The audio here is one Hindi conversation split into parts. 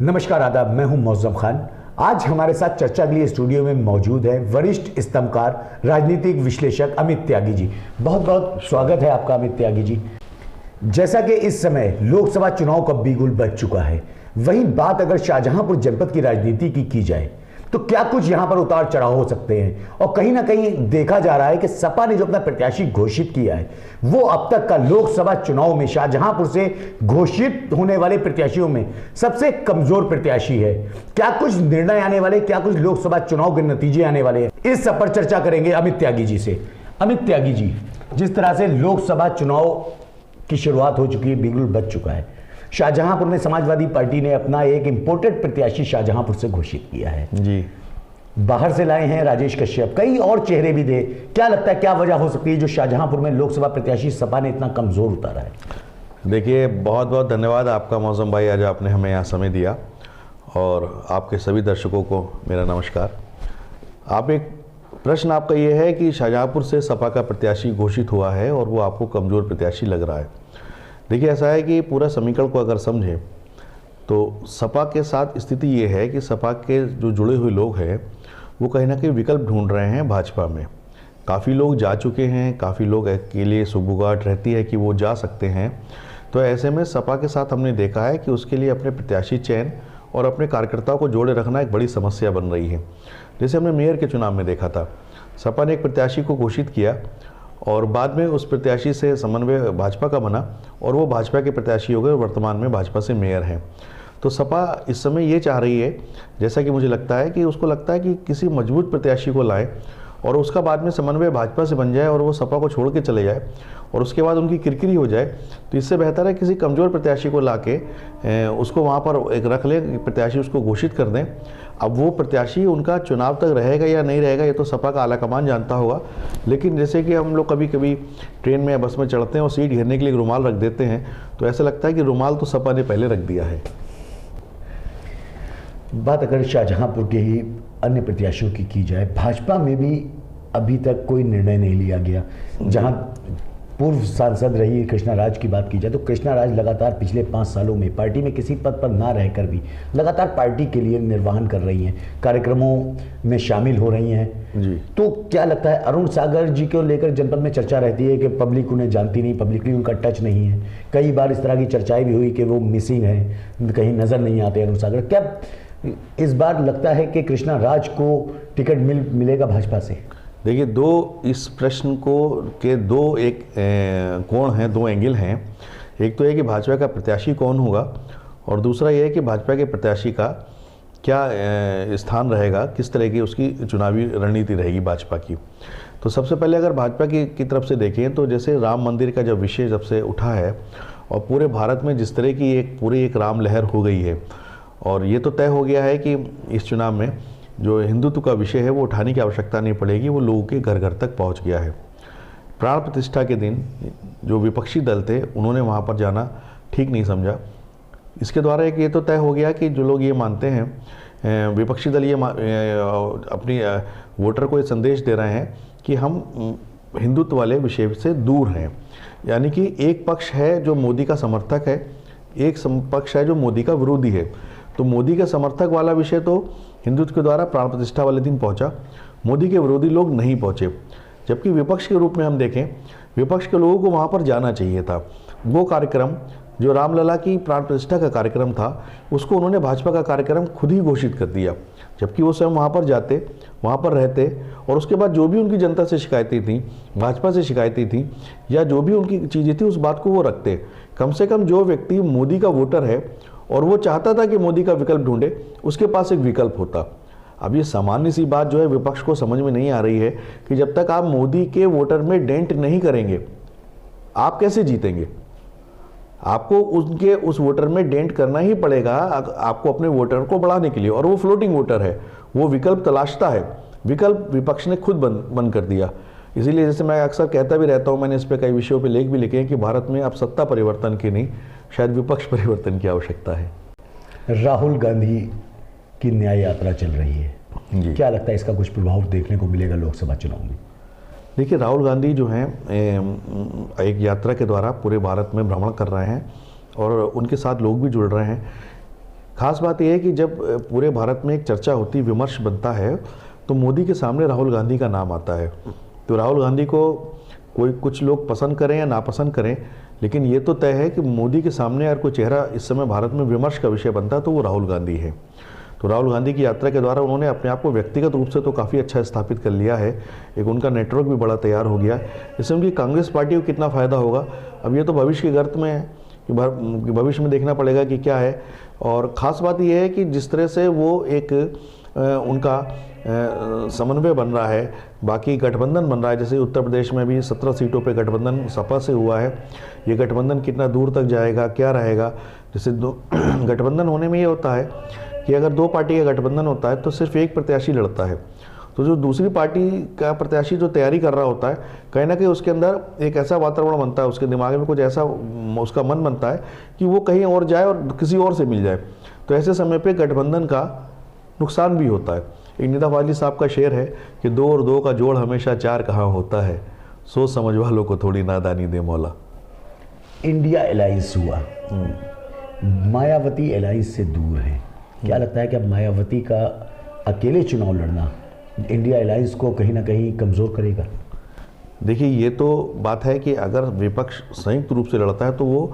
नमस्कार आदाब, मैं हूं मौज़म खान। आज हमारे साथ चर्चा के लिए स्टूडियो में मौजूद है वरिष्ठ स्तंभकार राजनीतिक विश्लेषक अमित त्यागी जी। बहुत बहुत स्वागत है आपका अमित त्यागी जी। जैसा कि इस समय लोकसभा चुनाव का बिगुल बज चुका है, वहीं बात अगर शाहजहांपुर जनपद की राजनीति की जाए तो क्या कुछ यहां पर उतार चढ़ाव हो सकते हैं। और कहीं ना कहीं देखा जा रहा है कि सपा ने जो अपना प्रत्याशी घोषित किया है वो अब तक का लोकसभा चुनाव में शाहजहांपुर से घोषित होने वाले प्रत्याशियों में सबसे कमजोर प्रत्याशी है। क्या कुछ निर्णय आने वाले, क्या कुछ लोकसभा चुनाव के नतीजे आने वाले हैं, इस सब पर चर्चा करेंगे अमित त्यागी जी से। अमित त्यागी जी, जिस तरह से लोकसभा चुनाव की शुरुआत हो चुकी है, बिगुल बज चुका है, शाहजहांपुर में समाजवादी पार्टी ने अपना एक इंपोर्टेड प्रत्याशी शाहजहांपुर से घोषित किया है जी। बाहर से लाए हैं राजेश कश्यप, कई और चेहरे भी थे। क्या लगता है क्या वजह हो सकती है जो शाहजहांपुर में लोकसभा प्रत्याशी सपा ने इतना कमजोर उतारा है? देखिए, बहुत बहुत धन्यवाद आपका मौसम भाई, आज आपने हमें यहाँ समय दिया, और आपके सभी दर्शकों को मेरा नमस्कार। आप एक प्रश्न आपका ये है कि शाहजहांपुर से सपा का प्रत्याशी घोषित हुआ है और वो आपको कमज़ोर प्रत्याशी लग रहा है। देखिए, ऐसा है कि पूरा समीकरण को अगर समझें तो सपा के साथ स्थिति ये है कि सपा के जो जुड़े हुए लोग हैं वो कहीं ना कहीं विकल्प ढूंढ रहे हैं भाजपा में। काफ़ी लोग जा चुके हैं, काफ़ी लोग के लिए सुगबुगाहट रहती है कि वो जा सकते हैं। तो ऐसे में सपा के साथ हमने देखा है कि उसके लिए अपने प्रत्याशी चयन और अपने कार्यकर्ताओं को जोड़े रखना एक बड़ी समस्या बन रही है। जैसे हमने मेयर के चुनाव में देखा था, सपा ने एक प्रत्याशी को घोषित किया और बाद में उस प्रत्याशी से समन्वय भाजपा का बना और वो भाजपा के प्रत्याशी हो गए और वर्तमान में भाजपा से मेयर हैं। तो सपा इस समय ये चाह रही है, जैसा कि मुझे लगता है कि उसको लगता है कि किसी मजबूत प्रत्याशी को लाए और उसका बाद में समन्वय भाजपा से बन जाए और वो सपा को छोड़ के चले जाए और उसके बाद उनकी किरकिरी हो जाए। तो इससे बेहतर है किसी कमज़ोर प्रत्याशी को ला के उसको वहाँ पर एक रख लें, प्रत्याशी उसको घोषित कर दें। अब वो प्रत्याशी उनका चुनाव तक रहेगा या नहीं रहेगा ये तो सपा का आलाकमान जानता होगा, लेकिन जैसे कि हम लोग कभी कभी ट्रेन में या बस में चढ़ते हैं और सीट घेरने के लिए रुमाल रख देते हैं, तो ऐसा लगता है कि रुमाल तो सपा ने पहले रख दिया है। बात अगर शाहजहांपुर के ही अन्य प्रत्याशियों की जाए, भाजपा में भी अभी तक कोई निर्णय नहीं लिया गया। जहां पूर्व सांसद रही कृष्णा राज की बात की जाए तो कृष्णा राज लगातार पिछले 5 सालों में पार्टी में किसी पद पर ना रहकर भी लगातार पार्टी के लिए निर्वहन कर रही हैं, कार्यक्रमों में शामिल हो रही हैं जी। तो क्या लगता है, अरुण सागर जी को लेकर जनपद में चर्चा रहती है कि पब्लिक उन्हें जानती नहीं, पब्लिकली उनका टच नहीं है। कई बार इस तरह की चर्चाएं भी हुई कि वो मिसिंग है, कहीं नज़र नहीं आते अरुण सागर। क्या इस बार लगता है कि कृष्णा राज को टिकट मिलेगा भाजपा से? देखिए, दो इस प्रश्न को के दो एक कोण हैं, दो एंगल हैं। एक तो है कि भाजपा का प्रत्याशी कौन होगा और दूसरा ये है कि भाजपा के प्रत्याशी का क्या स्थान रहेगा, किस तरह की उसकी चुनावी रणनीति रहेगी भाजपा की। तो सबसे पहले अगर भाजपा की तरफ से देखें तो जैसे राम मंदिर का जब विषय जब से उठा है और पूरे भारत में जिस तरह की एक राम लहर हो गई है और ये तो तय हो गया है कि इस चुनाव में जो हिंदुत्व का विषय है वो उठाने की आवश्यकता नहीं पड़ेगी, वो लोगों के घर घर तक पहुंच गया है। प्राण प्रतिष्ठा के दिन जो विपक्षी दल थे उन्होंने वहां पर जाना ठीक नहीं समझा। इसके द्वारा एक ये तो तय हो गया कि जो लोग ये मानते हैं, विपक्षी दल ये अपनी वोटर को ये संदेश दे रहे हैं कि हम हिंदुत्व वाले विषय से दूर हैं। यानी कि एक पक्ष है जो मोदी का समर्थक है, एक पक्ष है जो मोदी का विरोधी है। तो मोदी के समर्थक वाला विषय तो हिंदुत्व के द्वारा प्राण प्रतिष्ठा वाले दिन पहुंचा, मोदी के विरोधी लोग नहीं पहुंचे। जबकि विपक्ष के रूप में हम देखें, विपक्ष के लोगों को वहां पर जाना चाहिए था। वो कार्यक्रम जो रामलला की प्राण प्रतिष्ठा का कार्यक्रम था उसको उन्होंने भाजपा का कार्यक्रम खुद ही घोषित कर दिया, जबकि वो स्वयं वहाँ पर जाते, वहाँ पर रहते और उसके बाद जो भी उनकी जनता से शिकायतें थी, भाजपा से शिकायतें थी या जो भी उनकी चीज़ें थी उस बात को वो रखते। कम से कम जो व्यक्ति मोदी का वोटर है और वो चाहता था कि मोदी का विकल्प ढूंढे, उसके पास एक विकल्प होता। अब ये सामान्य सी बात जो है विपक्ष को समझ में नहीं आ रही है कि जब तक आप मोदी के वोटर में डेंट नहीं करेंगे आप कैसे जीतेंगे। आपको उनके उस वोटर में डेंट करना ही पड़ेगा आपको अपने वोटर को बढ़ाने के लिए, और वो फ्लोटिंग वोटर है, वो विकल्प तलाशता है। विकल्प विपक्ष ने खुद बंद कर दिया। इसीलिए जैसे मैं अक्सर कहता भी रहता हूँ, मैंने इस पर कई विषयों पे लेख भी लिखे हैं कि भारत में अब सत्ता परिवर्तन की नहीं, शायद विपक्ष परिवर्तन की आवश्यकता है। राहुल गांधी की न्याय यात्रा चल रही है जी। क्या लगता है इसका कुछ प्रभाव देखने को मिलेगा लोकसभा चुनाव में? देखिए, राहुल गांधी जो हैं एक यात्रा के द्वारा पूरे भारत में भ्रमण कर रहे हैं और उनके साथ लोग भी जुड़ रहे हैं। खास बात यह है कि जब पूरे भारत में एक चर्चा होती, विमर्श बनता है, तो मोदी के सामने राहुल गांधी का नाम आता है। तो राहुल गांधी को कुछ लोग पसंद करें या नापसंद करें, लेकिन ये तो तय है कि मोदी के सामने अगर कोई चेहरा इस समय भारत में विमर्श का विषय बनता है तो वो राहुल गांधी है। तो राहुल गांधी की यात्रा के द्वारा उन्होंने अपने आप को व्यक्तिगत रूप से तो काफ़ी अच्छा स्थापित कर लिया है, एक उनका नेटवर्क भी बड़ा तैयार हो गया। इससे उनकी कांग्रेस पार्टी को कितना फ़ायदा होगा, अब ये तो भविष्य के गर्त में है कि भविष्य में देखना पड़ेगा कि क्या है। और ख़ास बात यह है कि जिस तरह से वो एक उनका समन्वय बन रहा है, बाकी गठबंधन बन रहा है, जैसे उत्तर प्रदेश में भी 17 सीटों पे गठबंधन सपा से हुआ है। ये गठबंधन कितना दूर तक जाएगा, क्या रहेगा, जैसे गठबंधन होने में ये होता है कि अगर 2 पार्टी का गठबंधन होता है तो सिर्फ एक प्रत्याशी लड़ता है, तो जो दूसरी पार्टी का प्रत्याशी जो तैयारी कर रहा होता है, कहीं ना कहीं उसके अंदर एक ऐसा वातावरण बनता है, उसके दिमाग में कुछ ऐसा उसका मन बनता है कि वो कहीं और जाए और किसी और से मिल जाए। तो ऐसे समय पे गठबंधन का नुकसान भी होता है। एक निदा वाली साहब का शेर है कि 2 और 2 का जोड़ हमेशा 4 कहाँ होता है, सोच समझ वालों को थोड़ी नादानी दे मौला। इंडिया अलायंस हुआ, मायावती अलायंस से दूर है, क्या लगता है कि अब मायावती का अकेले चुनाव लड़ना इंडिया अलायंस को कहीं ना कहीं कमज़ोर करेगा? देखिए, ये तो बात है कि अगर विपक्ष संयुक्त रूप से लड़ता है तो वो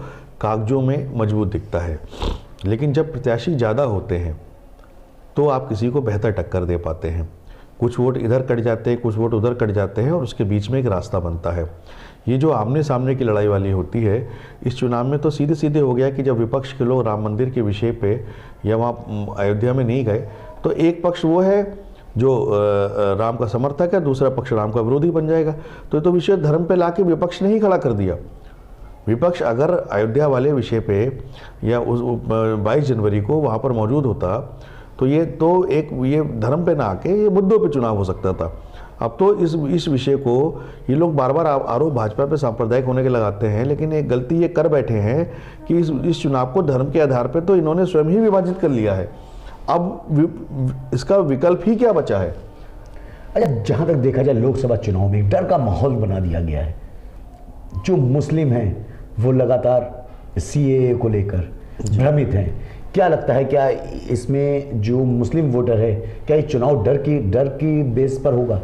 कागजों में मजबूत दिखता है, लेकिन जब प्रत्याशी ज़्यादा होते हैं तो आप किसी को बेहतर टक्कर दे पाते हैं। कुछ वोट इधर कट जाते हैं, कुछ वोट उधर कट जाते हैं और उसके बीच में एक रास्ता बनता है। ये जो आमने सामने की लड़ाई वाली होती है, इस चुनाव में तो सीधे सीधे हो गया कि जब विपक्ष के लोग राम मंदिर के विषय पे या वहाँ अयोध्या में नहीं गए, तो एक पक्ष वो है जो राम का समर्थक है, दूसरा पक्ष राम का विरोधी बन जाएगा। तो ये तो विषय धर्म पे लाके विपक्ष ने ही खड़ा कर दिया। विपक्ष अगर अयोध्या वाले विषय पे या उस 22 जनवरी को वहाँ पर मौजूद होता तो ये धर्म पे ना आके ये मुद्दों पे चुनाव हो सकता था। अब तो इस विषय को ये लोग बार बार आरोप भाजपा पे सांप्रदायिक होने के लगाते हैं, लेकिन एक गलती ये कर बैठे हैं कि इस चुनाव को धर्म के आधार पे तो इन्होंने स्वयं ही विभाजित कर लिया है। अब इसका विकल्प ही क्या बचा है? अच्छा, जहाँ तक देखा जाए लोकसभा चुनाव में डर का माहौल बना दिया गया है। जो मुस्लिम हैं वो लगातार CAA को लेकर भ्रमित हैं। क्या लगता है, क्या इसमें जो मुस्लिम वोटर है, क्या ये चुनाव डर की बेस पर होगा?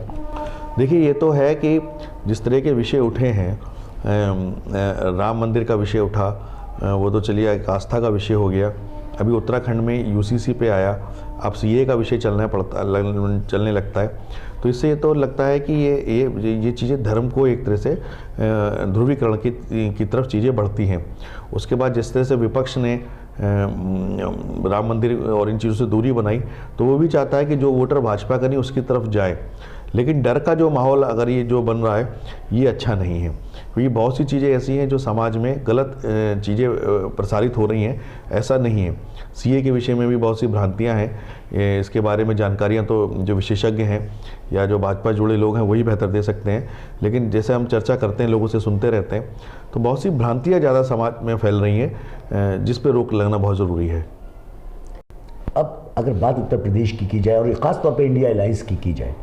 देखिए, ये तो है कि जिस तरह के विषय उठे हैं, राम मंदिर का विषय उठा, वो तो चलिए एक आस्था का विषय हो गया। अभी उत्तराखंड में UCC पे आया, अब CAA का विषय चलने लगता है। तो इससे ये तो लगता है कि ये चीज़ें धर्म को एक तरह से ध्रुवीकरण की तरफ चीज़ें बढ़ती हैं। उसके बाद जिस तरह से विपक्ष ने राम मंदिर और इन चीज़ों से दूरी बनाई, तो वो भी चाहता है कि जो वोटर भाजपा का नहीं उसकी तरफ जाए। लेकिन डर का जो माहौल अगर ये जो बन रहा है, ये अच्छा नहीं है, क्योंकि बहुत सी चीज़ें ऐसी हैं जो समाज में गलत चीज़ें प्रसारित हो रही हैं। ऐसा नहीं है। CAA के विषय में भी बहुत सी भ्रांतियां हैं, इसके बारे में जानकारियां तो जो विशेषज्ञ हैं या जो भाजपा जुड़े लोग हैं वही बेहतर दे सकते हैं। लेकिन जैसे हम चर्चा करते हैं, लोगों से सुनते रहते हैं, तो बहुत सी भ्रांतियाँ ज़्यादा समाज में फैल रही हैं, जिस पर रोक लगना बहुत ज़रूरी है। अब अगर बात उत्तर प्रदेश की जाए और ख़ास तौर पर इंडिया अलायंस की जाए,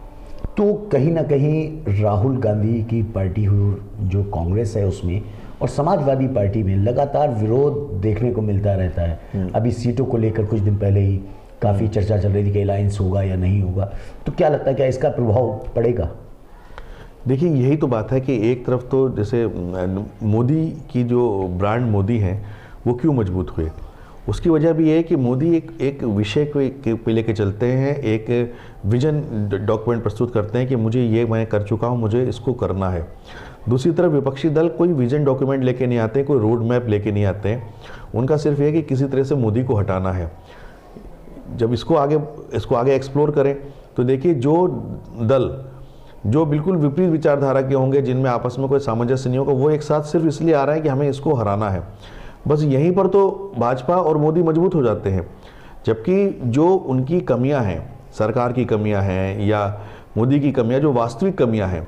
तो कहीं ना कहीं राहुल गांधी की पार्टी जो कांग्रेस है उसमें और समाजवादी पार्टी में लगातार विरोध देखने को मिलता रहता है। अभी सीटों को लेकर कुछ दिन पहले ही काफ़ी चर्चा चल रही थी कि अलायंस होगा या नहीं होगा। तो क्या लगता है, क्या इसका प्रभाव पड़ेगा? देखिए, यही तो बात है कि एक तरफ तो जैसे मोदी की जो ब्रांड मोदी हैं वो क्यों मजबूत हुए, उसकी वजह भी ये है कि मोदी एक विषय को लेके चलते हैं, एक विजन डॉक्यूमेंट प्रस्तुत करते हैं कि मुझे ये मैं कर चुका हूँ, मुझे इसको करना है। दूसरी तरफ विपक्षी दल कोई विजन डॉक्यूमेंट लेके नहीं आते, कोई रोड मैप लेके नहीं आते हैं। उनका सिर्फ ये कि किसी तरह से मोदी को हटाना है। जब इसको आगे एक्सप्लोर करें तो देखिए, जो दल जो बिल्कुल विपरीत विचारधारा के होंगे, जिनमें आपस में कोई सामंजस्य नहीं होगा, वो एक साथ सिर्फ इसलिए आ रहा है कि हमें इसको हराना है। बस यहीं पर तो भाजपा और मोदी मजबूत हो जाते हैं। जबकि जो उनकी कमियां हैं, सरकार की कमियां हैं या मोदी की कमियां, जो वास्तविक कमियां हैं,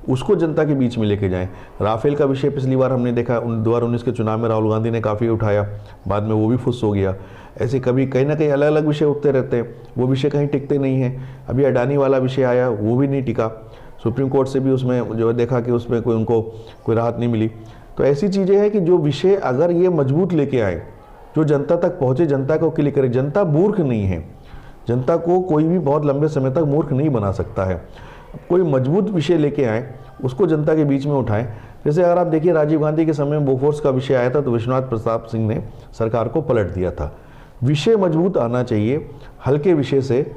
उसको जनता के बीच में लेके जाएं। राफेल का विषय पिछली बार हमने देखा 2019 के चुनाव में राहुल गांधी ने काफ़ी उठाया, बाद में वो भी फुस हो गया। ऐसे कभी कहीं ना कहीं अलग अलग विषय उठते रहते हैं, वो विषय कहीं टिकते नहीं हैं। अभी अडानी वाला विषय आया, वो भी नहीं टिका। सुप्रीम कोर्ट से भी उसमें जो देखा कि उसमें उनको कोई राहत नहीं मिली। तो ऐसी चीज़ें हैं कि जो विषय अगर ये मजबूत लेके आए जो जनता तक पहुँचे, जनता को क्लिक करे। जनता मूर्ख नहीं है, जनता को कोई भी बहुत लंबे समय तक मूर्ख नहीं बना सकता है। कोई मजबूत विषय लेके आए, उसको जनता के बीच में उठाएं। जैसे अगर आप देखिए राजीव गांधी के समय में बोफोर्स का विषय आया था तो विश्वनाथ प्रताप सिंह ने सरकार को पलट दिया था। विषय मजबूत आना चाहिए, हल्के विषय से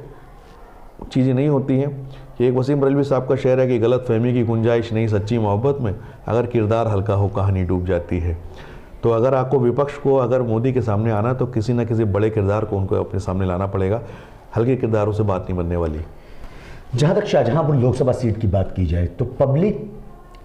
चीज़ें नहीं होती हैं। एक वसीम रजवी साहब का शेर है कि गलत फहमी की गुंजाइश नहीं सच्ची मोहब्बत में, अगर किरदार हल्का हो कहानी डूब जाती है। तो अगर आपको विपक्ष को अगर मोदी के सामने आना तो किसी न किसी बड़े किरदार को उनको अपने सामने लाना पड़ेगा, हल्के किरदारों से बात नहीं बनने वाली। जहाँ तक शाहजहांपुर लोकसभा सीट की बात की जाए तो पब्लिक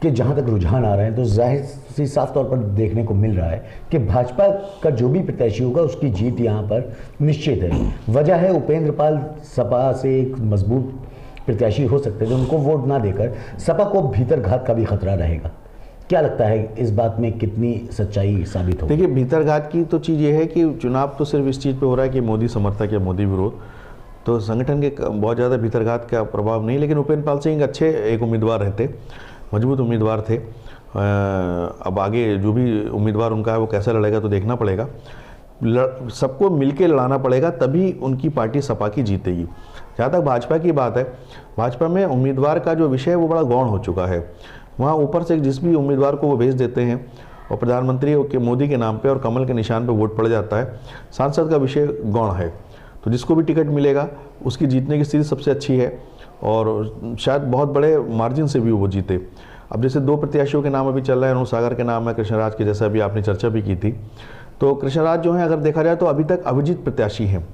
के जहाँ तक रुझान आ रहे हैं तो जाहिर सी साफ तौर पर देखने को मिल रहा है कि भाजपा का जो भी प्रत्याशी होगा उसकी जीत यहाँ पर निश्चित है। वजह है उपेंद्र पाल सपा से एक मजबूत प्रत्याशी हो सकते थे, उनको वोट ना देकर सपा को भीतर घात का भी खतरा रहेगा। क्या लगता है इस बात में कितनी सच्चाई साबित होगी? देखिए, भीतर घात की तो चीज़ ये है कि चुनाव तो सिर्फ इस चीज़ पे हो रहा है कि मोदी समर्थक या मोदी विरोध, तो संगठन के बहुत ज़्यादा भीतरघात का प्रभाव नहीं। लेकिन उपेंद्र पाल सिंह अच्छे एक उम्मीदवार रहते, मजबूत उम्मीदवार थे। अब आगे जो भी उम्मीदवार उनका है वो कैसा लड़ेगा तो देखना पड़ेगा। सबको मिलके लड़ाना पड़ेगा, तभी उनकी पार्टी सपा की जीतेगी। जहाँ तक भाजपा की बात है, भाजपा में उम्मीदवार का जो विषय है वो बड़ा गौण हो चुका है। वहाँ ऊपर से जिस भी उम्मीदवार को वो भेज देते हैं और प्रधानमंत्री के मोदी के नाम पे और कमल के निशान पे वोट पड़ जाता है। सांसद का विषय गौण है, तो जिसको भी टिकट मिलेगा उसकी जीतने की स्थिति सबसे अच्छी है और शायद बहुत बड़े मार्जिन से भी वो जीते। अब जैसे दो प्रत्याशियों के नाम अभी चल रहे हैं, अरुण सागर के नाम है, कृष्णराज के, जैसा अभी आपने चर्चा भी की थी। तो कृष्णराज जो है अगर देखा जाए तो अभी तक अभिजीत प्रत्याशी हैं।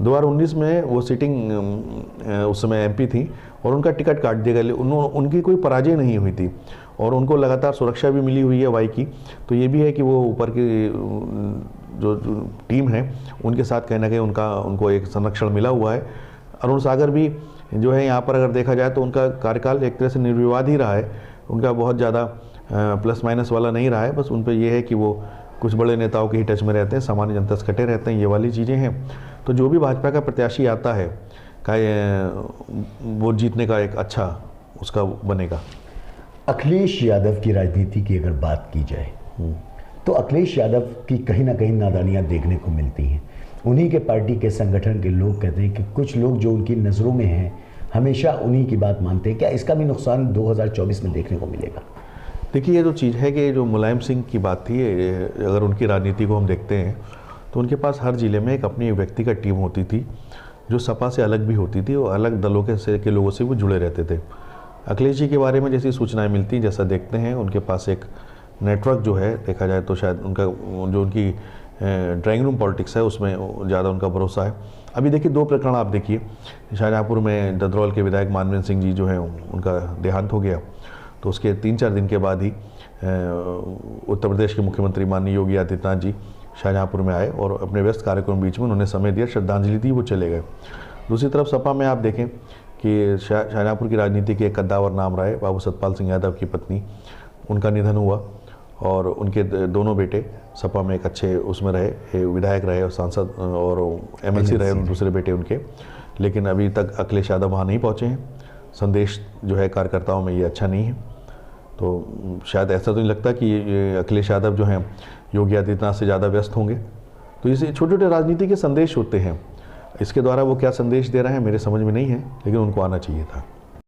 2019 में वो सिटिंग उस समय एमपी थी और उनका टिकट काट दिया गया। उनकी कोई पराजय नहीं हुई थी और उनको लगातार सुरक्षा भी मिली हुई है वाई की। तो ये भी है कि वो ऊपर की जो टीम है उनके साथ कहीं ना कहीं उनको एक संरक्षण मिला हुआ है। अरुण सागर भी जो है यहाँ पर अगर देखा जाए तो उनका कार्यकाल एक तरह से निर्विवाद ही रहा है, उनका बहुत ज़्यादा प्लस माइनस वाला नहीं रहा है। बस उन पर यह है कि वो कुछ बड़े नेताओं के ही टच में रहते हैं, सामान्य जनता से कटे रहते हैं, ये वाली चीज़ें हैं। तो जो भी भाजपा का प्रत्याशी आता है वो जीतने का एक अच्छा उसका बनेगा। अखिलेश यादव की राजनीति की अगर बात की जाए तो अखिलेश यादव की कहीं ना कहीं नादानियाँ देखने को मिलती हैं। उन्हीं के पार्टी के संगठन के लोग कहते हैं कि कुछ लोग जो उनकी नज़रों में हैं हमेशा उन्हीं की बात मानते हैं। क्या इसका भी नुकसान 2024 में देखने को मिलेगा? देखिए, ये जो चीज़ है कि जो मुलायम सिंह की बात थी, अगर उनकी राजनीति को हम देखते हैं तो उनके पास हर ज़िले में एक अपनी व्यक्तिगत टीम होती थी जो सपा से अलग भी होती थी और अलग दलों के लोगों से वो जुड़े रहते थे। अखिलेश जी के बारे में जैसी सूचनाएं मिलती हैं, जैसा देखते हैं, उनके पास एक नेटवर्क जो है देखा जाए तो शायद उनका जो उनकी ड्राइंग रूम पॉलिटिक्स है उसमें ज़्यादा उनका भरोसा है। अभी देखिए, दो प्रकरण आप देखिए, शाहजहाँपुर में ददरौल के विधायक मानवेंद्र सिंह जी जो है उनका देहांत हो गया, तो उसके 3-4 दिन के बाद ही उत्तर प्रदेश के मुख्यमंत्री माननीय योगी आदित्यनाथ जी शाहजहाँपुर में आए और अपने व्यस्त कार्यक्रम बीच में उन्होंने समय दिया, श्रद्धांजलि दी, वो चले गए। दूसरी तरफ सपा में आप देखें कि शाहजहाँपुर की राजनीति के एक कद्दावर नाम रहे बाबू सतपाल सिंह यादव की पत्नी, उनका निधन हुआ और उनके दोनों बेटे सपा में एक अच्छे उसमें रहे, विधायक रहे और सांसद और एमएलसी रहे दूसरे बेटे उनके। लेकिन अभी तक अखिलेश यादव वहाँ नहीं पहुँचे हैं। संदेश जो है कार्यकर्ताओं में ये अच्छा नहीं है। तो शायद ऐसा तो नहीं लगता कि अखिलेश यादव जो हैं योगी आदित्यनाथ से ज़्यादा व्यस्त होंगे। तो इसे छोटे छोटे राजनीति के संदेश होते हैं, इसके द्वारा वो क्या संदेश दे रहे हैं मेरे समझ में नहीं है, लेकिन उनको आना चाहिए था।